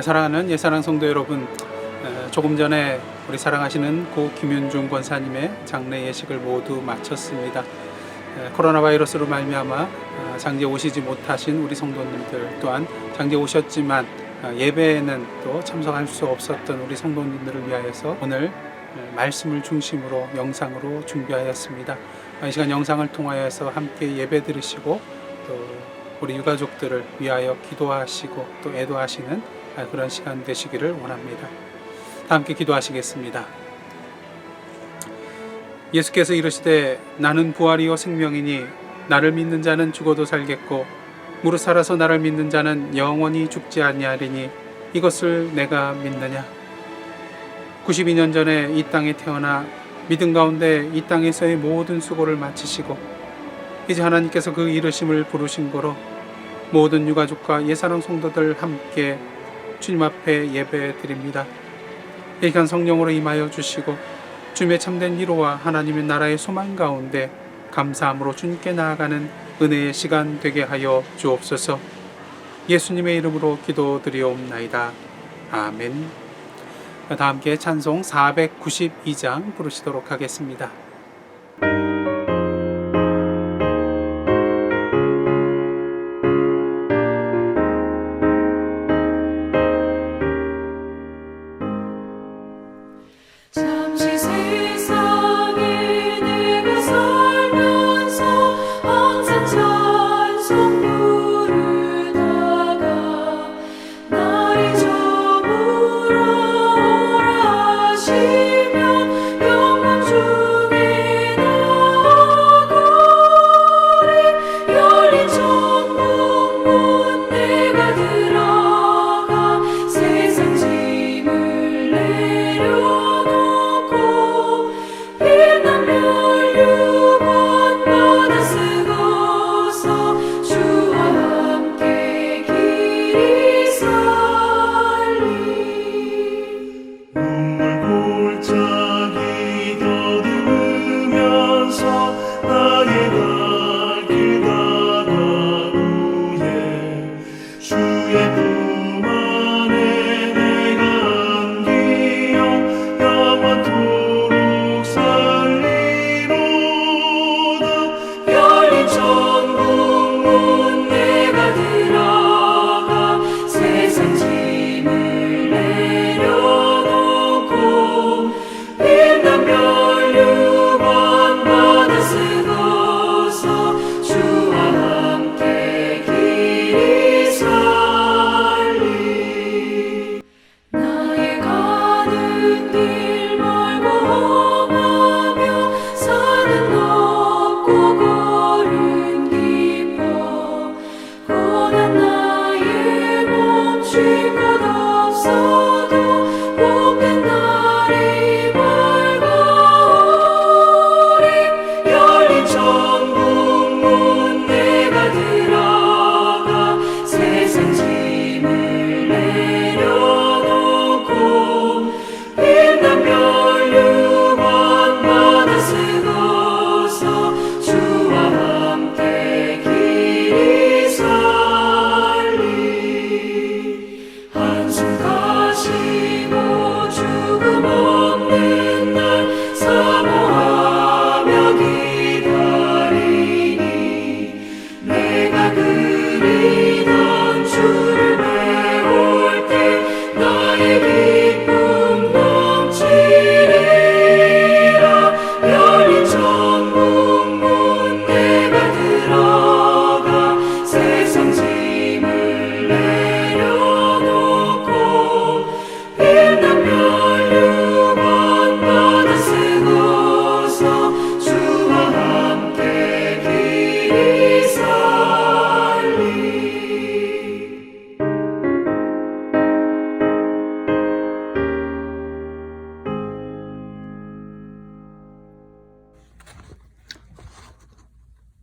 사랑하는 예사랑 성도 여러분, 조금 전에 우리 사랑하시는 고 김윤중 권사님의 장례 예식을 모두 마쳤습니다. 코로나 바이러스로 말미암아 장제 오시지 못하신 우리 성도님들, 또한 장제 오셨지만 예배에는 또 참석할 수 없었던 우리 성도님들을 위하여서 오늘 말씀을 중심으로 영상으로 준비하였습니다. 이 시간 영상을 통하여서 함께 예배 드리시고 또 우리 유가족들을 위하여 기도하시고 또 애도하시는 그런 시간 되시기를 원합니다. 다 함께 기도하시겠습니다. 예수께서 이르시되 나는 부활이요 생명이니 나를 믿는 자는 죽어도 살겠고 무릇 살아서 나를 믿는 자는 영원히 죽지 아니하리니 이것을 내가 믿느냐. 92년 전에 이 땅에 태어나 믿음 가운데 이 땅에서의 모든 수고를 마치시고 이제 하나님께서 그 이르심을 부르신 거로 모든 유가족과 예사랑 성도들 함께 주님 앞에 예배 드립니다. 이 시간 성령으로 임하여 주시고 주님의 참된 위로와 하나님의 나라의 소망 가운데 감사함으로 주님께 나아가는 은혜의 시간 되게 하여 주옵소서. 예수님의 이름으로 기도드리옵나이다. 아멘. 다 함께 찬송 492장 부르시도록 하겠습니다.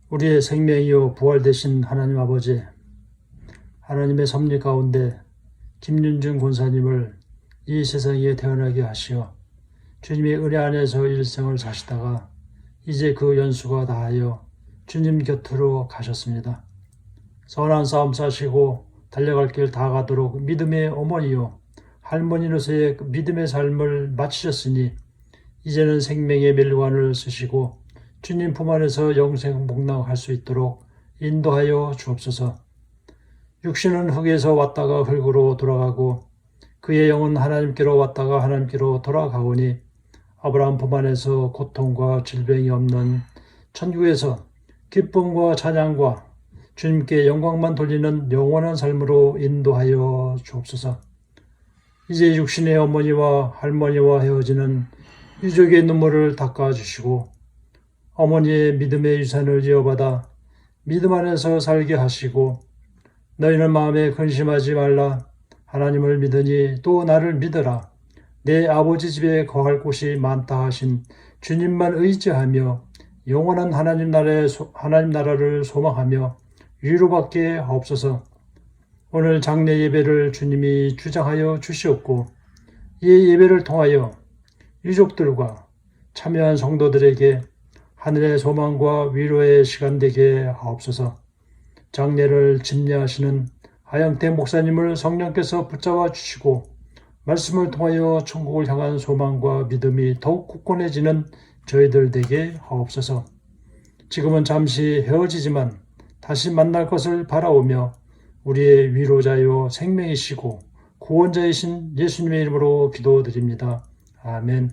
우리의 생명이요 부활되신 하나님 아버지, 하나님의 섭리 가운데 김윤중 권사님을 이 세상에 태어나게 하시어 주님의 은혜 안에서 일생을 사시다가 이제 그 연수가 다하여 주님 곁으로 가셨습니다. 선한 싸움 싸시고 달려갈 길 다 가도록 믿음의 어머니요 할머니로서의 믿음의 삶을 마치셨으니 이제는 생명의 멸관을 쓰시고 주님 품 안에서 영생 복락할 수 있도록 인도하여 주옵소서. 육신은 흙에서 왔다가 흙으로 돌아가고 그의 영은 하나님께로 왔다가 하나님께로 돌아가오니 아브라함 품 안에서 고통과 질병이 없는 천국에서 기쁨과 찬양과 주님께 영광만 돌리는 영원한 삶으로 인도하여 주옵소서. 이제 육신의 어머니와 할머니와 헤어지는 유족의 눈물을 닦아주시고 어머니의 믿음의 유산을 이어받아 믿음 안에서 살게 하시고 너희는 마음에 근심하지 말라. 하나님을 믿으니 또 나를 믿으라. 내 아버지 집에 거할 곳이 많다 하신 주님만 의지하며 영원한 하나님 나라를 소망하며 위로받게 하옵소서. 오늘 장례 예배를 주님이 주장하여 주시옵고 이 예배를 통하여 유족들과 참여한 성도들에게 하늘의 소망과 위로의 시간 되게 하옵소서. 장례를 집례하시는 하영태 목사님을 성령께서 붙잡아 주시고 말씀을 통하여 천국을 향한 소망과 믿음이 더욱 굳건해지는 저희들 되게 하옵소서. 지금은 잠시 헤어지지만 다시 만날 것을 바라오며 우리의 위로자요 생명이시고 구원자이신 예수님의 이름으로 기도드립니다. 아멘.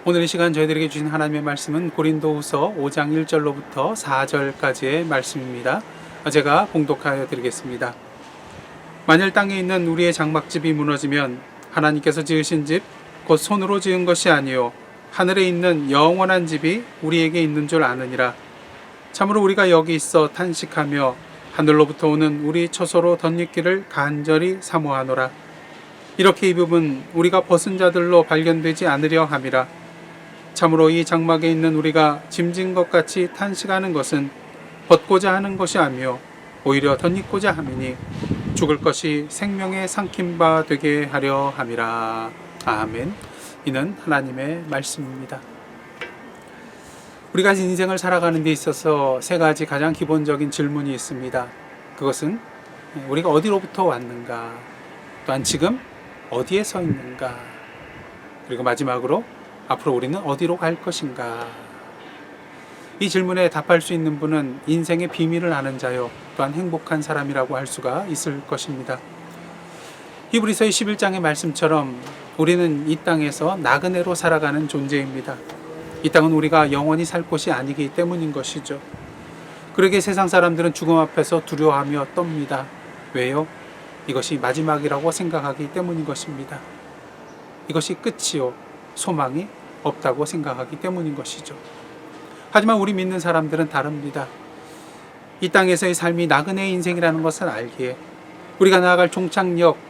오늘 이 시간 저희들에게 주신 하나님의 말씀은 고린도후서 5장 1절로부터 4절까지의 말씀입니다. 제가 봉독하여 드리겠습니다. 만일 땅에 있는 우리의 장막집이 무너지면 하나님께서 지으신 집 곧 손으로 지은 것이 아니요 하늘에 있는 영원한 집이 우리에게 있는 줄 아느니라. 참으로 우리가 여기 있어 탄식하며 하늘로부터 오는 우리 처소로 덧입기를 간절히 사모하노라. 이렇게 입음은 우리가 벗은 자들로 발견되지 않으려 함이라. 참으로 이 장막에 있는 우리가 짐진 것 같이 탄식하는 것은 벗고자 하는 것이 아니요 오히려 덧입고자 함이니 죽을 것이 생명의 삼킨 바 되게 하려 함이라. 아멘. 이는 하나님의 말씀입니다. 우리가 인생을 살아가는 데 있어서 세 가지 가장 기본적인 질문이 있습니다. 그것은 우리가 어디로부터 왔는가, 또한 지금 어디에 서 있는가, 그리고 마지막으로 앞으로 우리는 어디로 갈 것인가. 이 질문에 답할 수 있는 분은 인생의 비밀을 아는 자요 또한 행복한 사람이라고 할 수가 있을 것입니다. 히브리서의 11장의 말씀처럼 우리는 이 땅에서 나그네로 살아가는 존재입니다. 이 땅은 우리가 영원히 살 곳이 아니기 때문인 것이죠. 그러기에 세상 사람들은 죽음 앞에서 두려워하며 떱니다. 왜요? 이것이 마지막이라고 생각하기 때문인 것입니다. 이것이 끝이요 소망이 없다고 생각하기 때문인 것이죠. 하지만 우리 믿는 사람들은 다릅니다. 이 땅에서의 삶이 나그네의 인생이라는 것을 알기에 우리가 나아갈 종착역,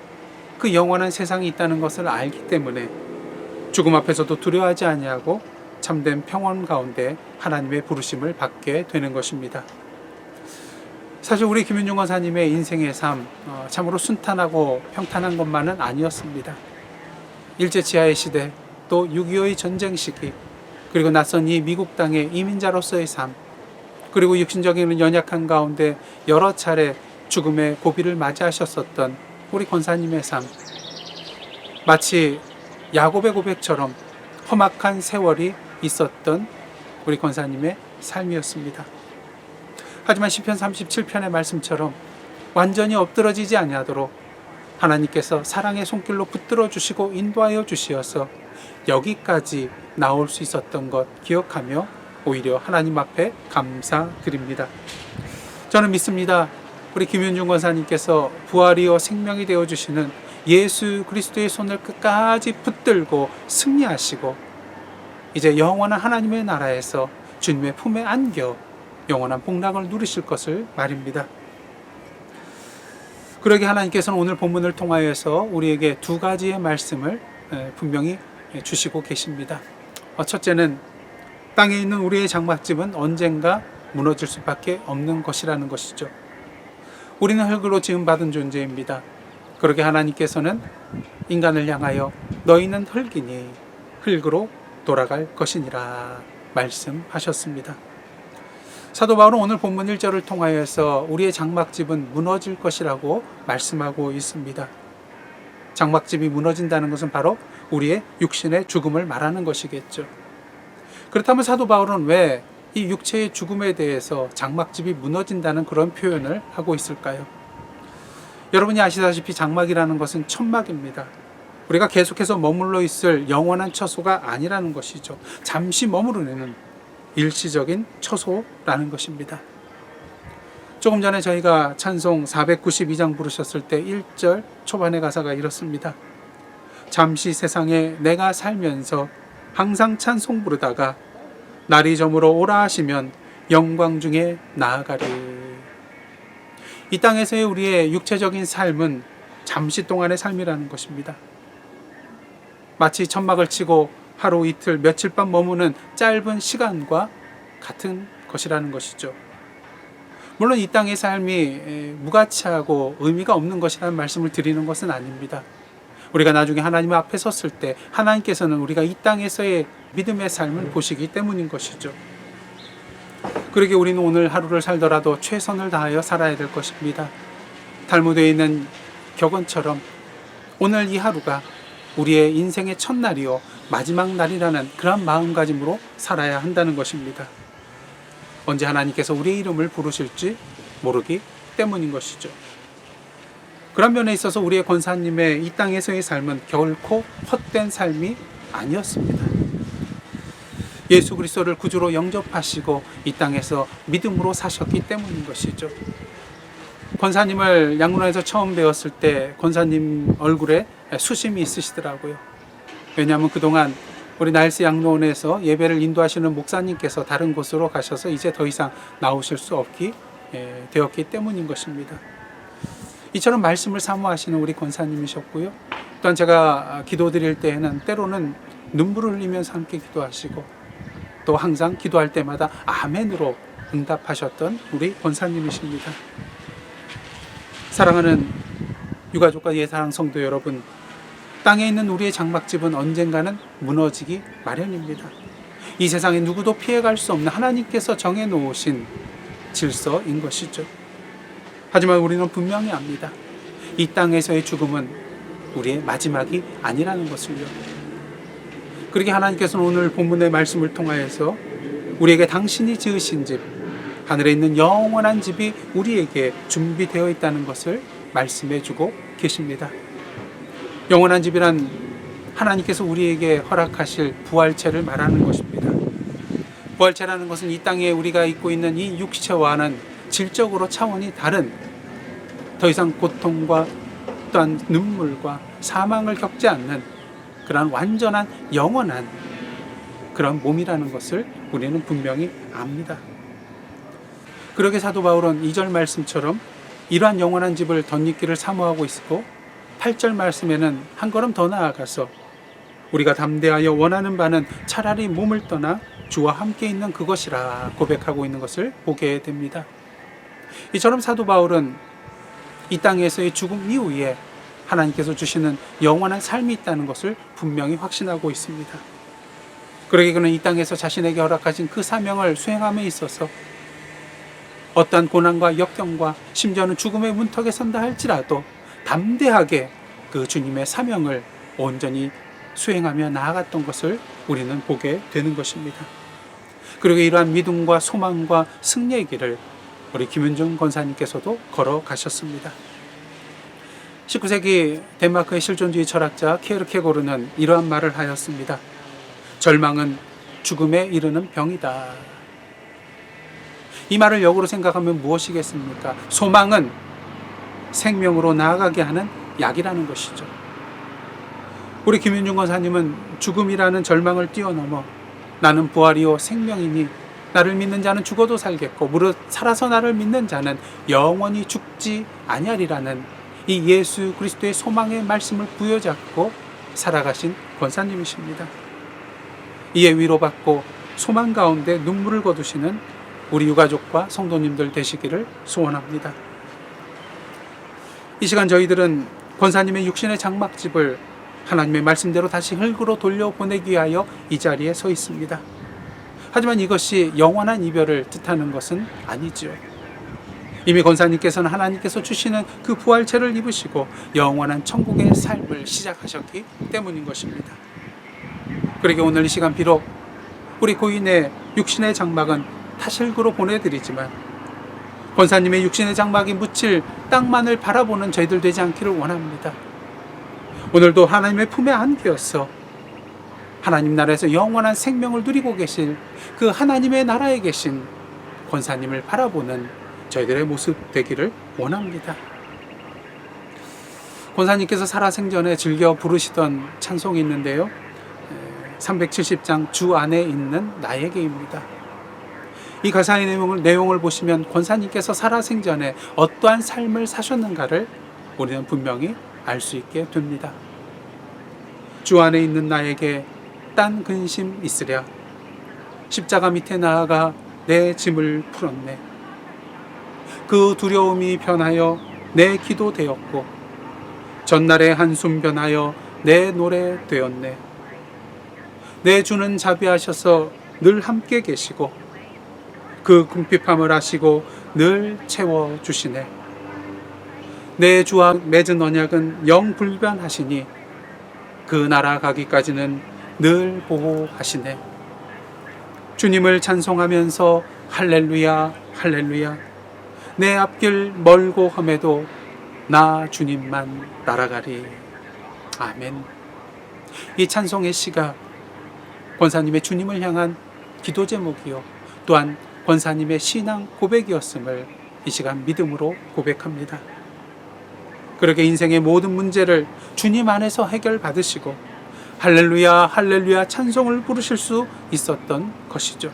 그 영원한 세상이 있다는 것을 알기 때문에 죽음 앞에서도 두려워하지 아니하고 참된 평온 가운데 하나님의 부르심을 받게 되는 것입니다. 사실 우리 김윤중 권사님의 인생의 삶 참으로 순탄하고 평탄한 것만은 아니었습니다. 일제치하의 시대, 또 6.25의 전쟁 시기, 그리고 낯선 이 미국 땅의 이민자로서의 삶, 그리고 육신적인 연약한 가운데 여러 차례 죽음의 고비를 맞이하셨었던 우리 권사님의 삶, 마치 야곱의 고백처럼 험악한 세월이 있었던 우리 권사님의 삶이었습니다. 하지만 시편 37편의 말씀처럼 완전히 엎드러지지 아니하도록 하나님께서 사랑의 손길로 붙들어 주시고 인도하여 주시어서 여기까지 나올 수 있었던 것 기억하며 오히려 하나님 앞에 감사드립니다. 저는 믿습니다. 우리 김윤중 권사님께서 부활이요 생명이 되어주시는 예수 그리스도의 손을 끝까지 붙들고 승리하시고 이제 영원한 하나님의 나라에서 주님의 품에 안겨 영원한 복락을 누리실 것을 말입니다. 그러게 하나님께서는 오늘 본문을 통하여서 우리에게 두 가지의 말씀을 분명히 주시고 계십니다. 첫째는 땅에 있는 우리의 장막집은 언젠가 무너질 수밖에 없는 것이라는 것이죠. 우리는 흙으로 지음받은 존재입니다. 그러게 하나님께서는 인간을 향하여 너희는 흙이니 흙으로 돌아갈 것이니라 말씀하셨습니다. 사도 바울은 오늘 본문 1절을 통하여서 우리의 장막집은 무너질 것이라고 말씀하고 있습니다. 장막집이 무너진다는 것은 바로 우리의 육신의 죽음을 말하는 것이겠죠. 그렇다면 사도 바울은 왜 이 육체의 죽음에 대해서 장막집이 무너진다는 그런 표현을 하고 있을까요? 여러분이 아시다시피 장막이라는 것은 천막입니다. 우리가 계속해서 머물러 있을 영원한 처소가 아니라는 것이죠. 잠시 머무르는 일시적인 처소라는 것입니다. 조금 전에 저희가 찬송 492장 부르셨을 때 1절 초반의 가사가 이렇습니다. 잠시 세상에 내가 살면서 항상 찬송 부르다가 날이 저물어 오라 하시면 영광 중에 나아가리. 이 땅에서의 우리의 육체적인 삶은 잠시 동안의 삶이라는 것입니다. 마치 천막을 치고 하루 이틀 며칠 밤 머무는 짧은 시간과 같은 것이라는 것이죠. 물론 이 땅의 삶이 무가치하고 의미가 없는 것이라는 말씀을 드리는 것은 아닙니다. 우리가 나중에 하나님 앞에 섰을 때 하나님께서는 우리가 이 땅에서의 믿음의 삶을 보시기 때문인 것이죠. 그러게 우리는 오늘 하루를 살더라도 최선을 다하여 살아야 될 것입니다. 탈무드에 있는 격언처럼 오늘 이 하루가 우리의 인생의 첫날이요 마지막 날이라는 그런 마음가짐으로 살아야 한다는 것입니다. 언제 하나님께서 우리의 이름을 부르실지 모르기 때문인 것이죠. 그런 면에 있어서 우리의 권사님의 이 땅에서의 삶은 결코 헛된 삶이 아니었습니다. 예수 그리스도를 구주로 영접하시고 이 땅에서 믿음으로 사셨기 때문인 것이죠. 권사님을 양문에서 처음 배웠을 때 권사님 얼굴에 수심이 있으시더라고요. 왜냐하면 그동안 우리 나일스 양로원에서 예배를 인도하시는 목사님께서 다른 곳으로 가셔서 이제 더 이상 나오실 수 없게 되었기 때문인 것입니다. 이처럼 말씀을 사모하시는 우리 권사님이셨고요. 또한 제가 기도드릴 때에는 때로는 눈물을 흘리면서 함께 기도하시고 또 항상 기도할 때마다 아멘으로 응답하셨던 우리 권사님이십니다. 사랑하는 유가족과 예사랑 성도 여러분, 땅에 있는 우리의 장막집은 언젠가는 무너지기 마련입니다. 이 세상에 누구도 피해갈 수 없는 하나님께서 정해놓으신 질서인 것이죠. 하지만 우리는 분명히 압니다. 이 땅에서의 죽음은 우리의 마지막이 아니라는 것을요. 그러게 하나님께서는 오늘 본문의 말씀을 통하여서 우리에게 당신이 지으신 집, 하늘에 있는 영원한 집이 우리에게 준비되어 있다는 것을 말씀해 주고 계십니다. 영원한 집이란 하나님께서 우리에게 허락하실 부활체를 말하는 것입니다. 부활체라는 것은 이 땅에 우리가 입고 있는 이 육체와는 질적으로 차원이 다른 더 이상 고통과 또한 눈물과 사망을 겪지 않는 그런 완전한 영원한 그런 몸이라는 것을 우리는 분명히 압니다. 그러게 사도 바울은 2절 말씀처럼 이러한 영원한 집을 덧입기를 사모하고 있고 8절 말씀에는 한 걸음 더 나아가서 우리가 담대하여 원하는 바는 차라리 몸을 떠나 주와 함께 있는 그것이라 고백하고 있는 것을 보게 됩니다. 이처럼 사도 바울은 이 땅에서의 죽음 이후에 하나님께서 주시는 영원한 삶이 있다는 것을 분명히 확신하고 있습니다. 그러기 그는 이 땅에서 자신에게 허락하신 그 사명을 수행함에 있어서 어떠한 고난과 역경과 심지어는 죽음의 문턱에 선다 할지라도 담대하게 그 주님의 사명을 온전히 수행하며 나아갔던 것을 우리는 보게 되는 것입니다. 그리고 이러한 믿음과 소망과 승리의 길을 우리 김윤중 권사님께서도 걸어가셨습니다. 19세기 덴마크의 실존주의 철학자 케르케고르는 이러한 말을 하였습니다. 절망은 죽음에 이르는 병이다. 이 말을 역으로 생각하면 무엇이겠습니까? 소망은 생명으로 나아가게 하는 약이라는 것이죠. 우리 김윤중 권사님은 죽음이라는 절망을 뛰어넘어 나는 부활이요 생명이니 나를 믿는 자는 죽어도 살겠고 무릇 살아서 나를 믿는 자는 영원히 죽지 아니하리라는 이 예수 그리스도의 소망의 말씀을 부여잡고 살아가신 권사님이십니다. 이에 위로받고 소망 가운데 눈물을 거두시는 우리 유가족과 성도님들 되시기를 소원합니다. 이 시간 저희들은 권사님의 육신의 장막집을 하나님의 말씀대로 다시 흙으로 돌려보내기 위하여 이 자리에 서 있습니다. 하지만 이것이 영원한 이별을 뜻하는 것은 아니죠. 이미 권사님께서는 하나님께서 주시는 그 부활체를 입으시고 영원한 천국의 삶을 시작하셨기 때문인 것입니다. 그러게 오늘 이 시간 비록 우리 고인의 육신의 장막은 다시 흙으로 보내드리지만 권사님의 육신의 장막이 묻힐 땅만을 바라보는 저희들 되지 않기를 원합니다. 오늘도 하나님의 품에 안기어서 하나님 나라에서 영원한 생명을 누리고 계실 그 하나님의 나라에 계신 권사님을 바라보는 저희들의 모습 되기를 원합니다. 권사님께서 살아생전에 즐겨 부르시던 찬송이 있는데요. 370장 주 안에 있는 나에게입니다. 이 가사의 내용을 보시면 권사님께서 살아생전에 어떠한 삶을 사셨는가를 우리는 분명히 알 수 있게 됩니다. 주 안에 있는 나에게 딴 근심 있으랴. 십자가 밑에 나아가 내 짐을 풀었네. 그 두려움이 변하여 내 기도 되었고 전날의 한숨 변하여 내 노래 되었네. 내 주는 자비하셔서 늘 함께 계시고 그 궁핍함을 아시고 늘 채워주시네. 내 주와 맺은 언약은 영불변하시니 그 나라 가기까지는 늘 보호하시네. 주님을 찬송하면서 할렐루야 할렐루야. 내 앞길 멀고 험해도 나 주님만 따라가리. 아멘. 이 찬송의 시가 권사님의 주님을 향한 기도 제목이요 또한 권사님의 신앙 고백이었음을 이 시간 믿음으로 고백합니다. 그렇게 인생의 모든 문제를 주님 안에서 해결받으시고 할렐루야 할렐루야 찬송을 부르실 수 있었던 것이죠.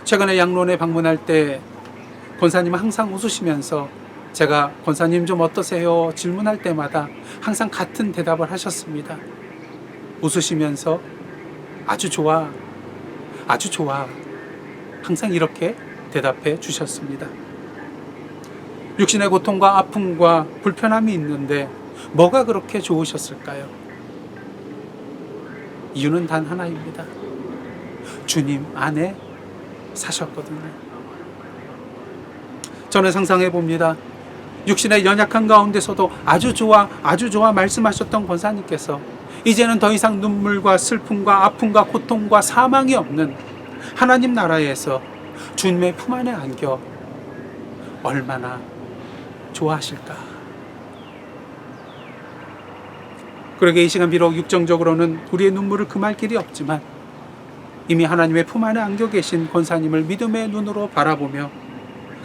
최근에 양론에 방문할 때 권사님은 항상 웃으시면서 제가 권사님 좀 어떠세요? 질문할 때마다 항상 같은 대답을 하셨습니다. 웃으시면서 아주 좋아, 아주 좋아. 항상 이렇게 대답해 주셨습니다. 육신의 고통과 아픔과 불편함이 있는데 뭐가 그렇게 좋으셨을까요? 이유는 단 하나입니다. 주님 안에 사셨거든요. 저는 상상해 봅니다. 육신의 연약한 가운데서도 아주 좋아, 아주 좋아 말씀하셨던 권사님께서 이제는 더 이상 눈물과 슬픔과 아픔과 고통과 사망이 없는 하나님 나라에서 주님의 품 안에 안겨 얼마나 좋아하실까. 그러게 이 시간 비록 육정적으로는 우리의 눈물을 금할 길이 없지만 이미 하나님의 품 안에 안겨 계신 권사님을 믿음의 눈으로 바라보며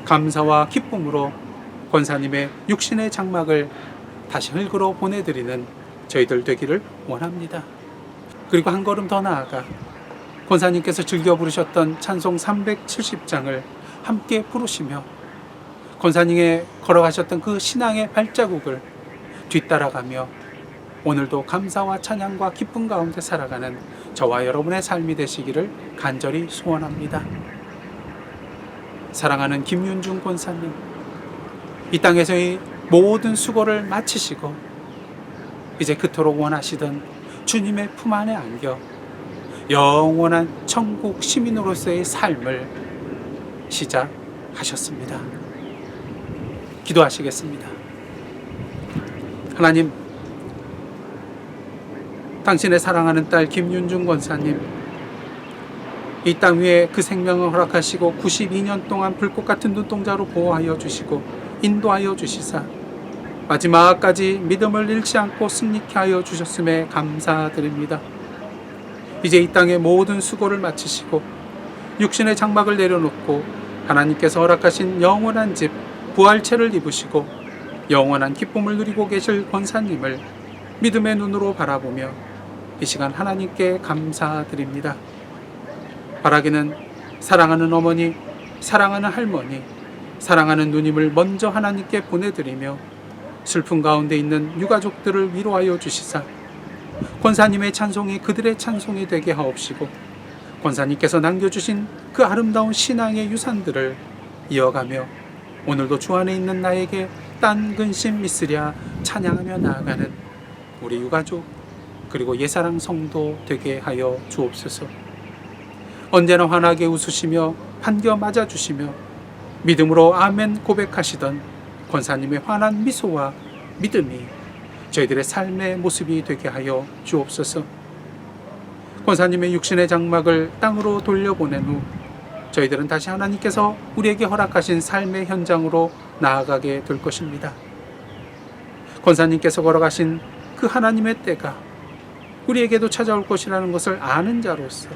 감사와 기쁨으로 권사님의 육신의 장막을 다시 흙으로 보내드리는 저희들 되기를 원합니다. 그리고 한 걸음 더 나아가 권사님께서 즐겨 부르셨던 찬송 370장을 함께 부르시며 권사님의 걸어가셨던 그 신앙의 발자국을 뒤따라가며 오늘도 감사와 찬양과 기쁨 가운데 살아가는 저와 여러분의 삶이 되시기를 간절히 소원합니다. 사랑하는 김윤중 권사님, 이 땅에서의 모든 수고를 마치시고 이제 그토록 원하시던 주님의 품 안에 안겨 영원한 천국 시민으로서의 삶을 시작하셨습니다. 기도하시겠습니다. 하나님, 당신의 사랑하는 딸 김윤중 권사님, 이 땅 위에 그 생명을 허락하시고 92년 동안 불꽃 같은 눈동자로 보호하여 주시고 인도하여 주시사 마지막까지 믿음을 잃지 않고 승리케 하여 주셨음에 감사드립니다. 이제 이 땅의 모든 수고를 마치시고 육신의 장막을 내려놓고 하나님께서 허락하신 영원한 집 부활체를 입으시고 영원한 기쁨을 누리고 계실 권사님을 믿음의 눈으로 바라보며 이 시간 하나님께 감사드립니다. 바라기는 사랑하는 어머니, 사랑하는 할머니, 사랑하는 누님을 먼저 하나님께 보내드리며 슬픔 가운데 있는 유가족들을 위로하여 주시사 권사님의 찬송이 그들의 찬송이 되게 하옵시고 권사님께서 남겨주신 그 아름다운 신앙의 유산들을 이어가며 오늘도 주 안에 있는 나에게 딴 근심 있으랴 찬양하며 나아가는 우리 유가족 그리고 예사랑 성도 되게 하여 주옵소서. 언제나 환하게 웃으시며 반겨 맞아주시며 믿음으로 아멘 고백하시던 권사님의 환한 미소와 믿음이 저희들의 삶의 모습이 되게 하여 주옵소서. 권사님의 육신의 장막을 땅으로 돌려보낸 후 저희들은 다시 하나님께서 우리에게 허락하신 삶의 현장으로 나아가게 될 것입니다. 권사님께서 걸어가신 그 하나님의 때가 우리에게도 찾아올 것이라는 것을 아는 자로서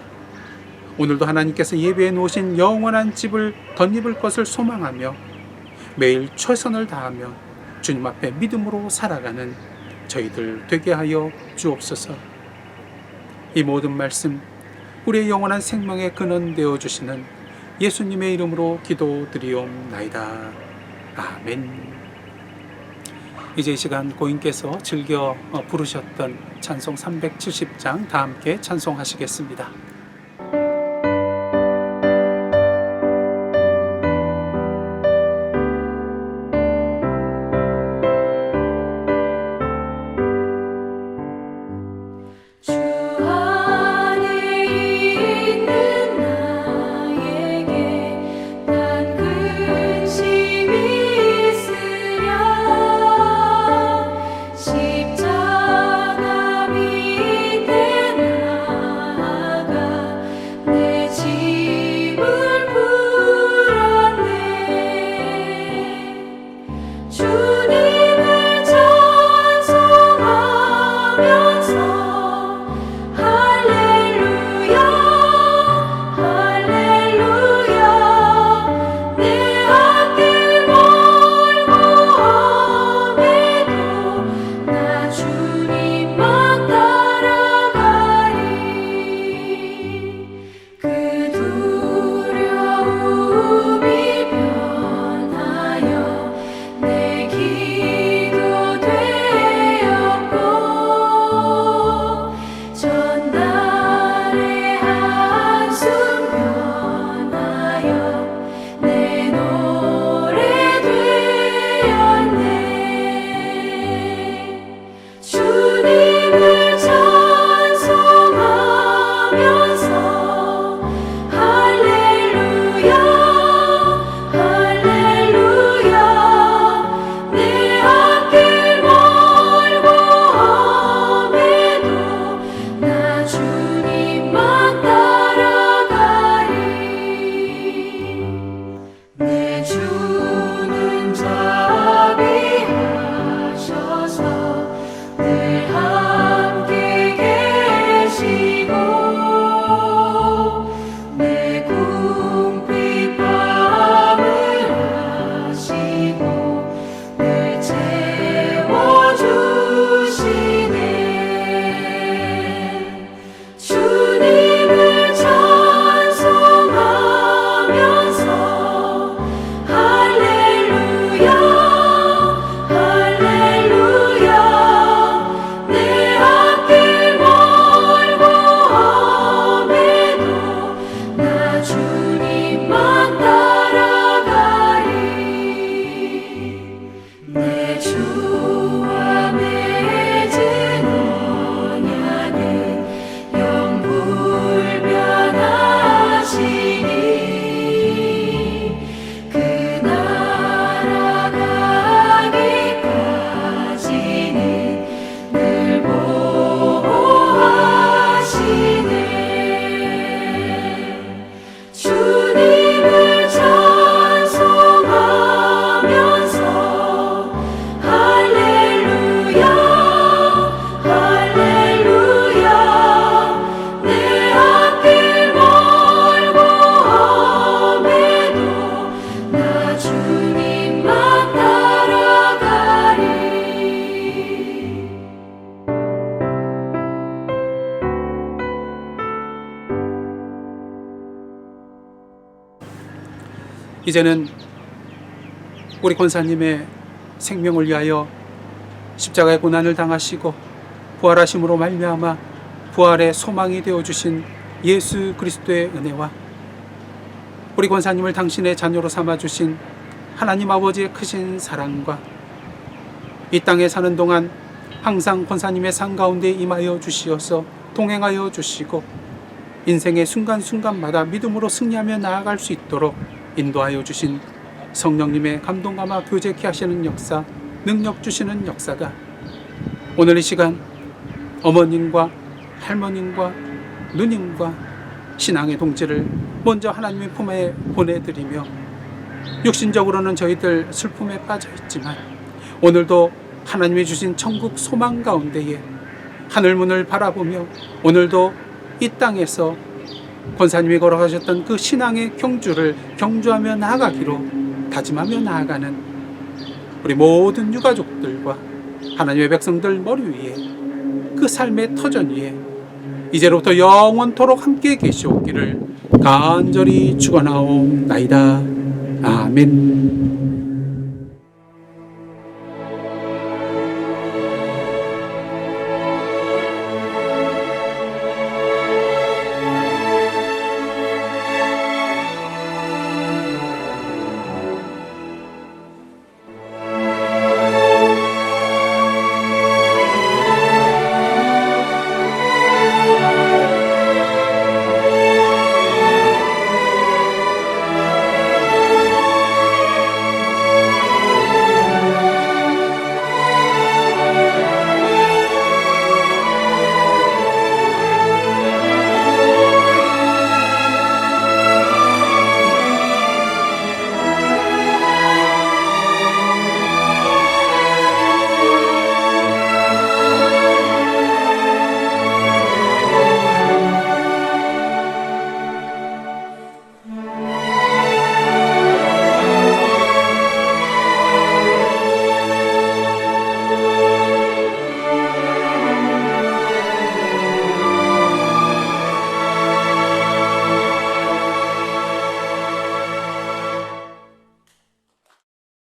오늘도 하나님께서 예배해 놓으신 영원한 집을 덧입을 것을 소망하며 매일 최선을 다하며 주님 앞에 믿음으로 살아가는 저희들 되게 하여 주옵소서. 이 모든 말씀 우리의 영원한 생명의 근원 되어 주시는 예수님의 이름으로 기도드리옵나이다. 아멘. 이제 이 시간 고인께서 즐겨 부르셨던 찬송 370장 다 함께 찬송하시겠습니다. 이제는 우리 권사님의 생명을 위하여 십자가의 고난을 당하시고 부활하심으로 말미암아 부활의 소망이 되어주신 예수 그리스도의 은혜와 우리 권사님을 당신의 자녀로 삼아주신 하나님 아버지의 크신 사랑과 이 땅에 사는 동안 항상 권사님의 상 가운데 임하여 주시어서 동행하여 주시고 인생의 순간순간마다 믿음으로 승리하며 나아갈 수 있도록 인도하여 주신 성령님의 감동 감화 교제케 하시는 역사, 능력 주시는 역사가 오늘 이 시간 어머님과 할머님과 누님과 신앙의 동지를 먼저 하나님의 품에 보내드리며 육신적으로는 저희들 슬픔에 빠져 있지만 오늘도 하나님이 주신 천국 소망 가운데에 하늘문을 바라보며 오늘도 이 땅에서 권사님이 걸어가셨던 그 신앙의 경주를 경주하며 나아가기로 다짐하며 나아가는 우리 모든 유가족들과 하나님의 백성들 머리 위에 그 삶의 터전 위에 이제로부터 영원토록 함께 계시옵기를 간절히 축원하옵나이다. 아멘.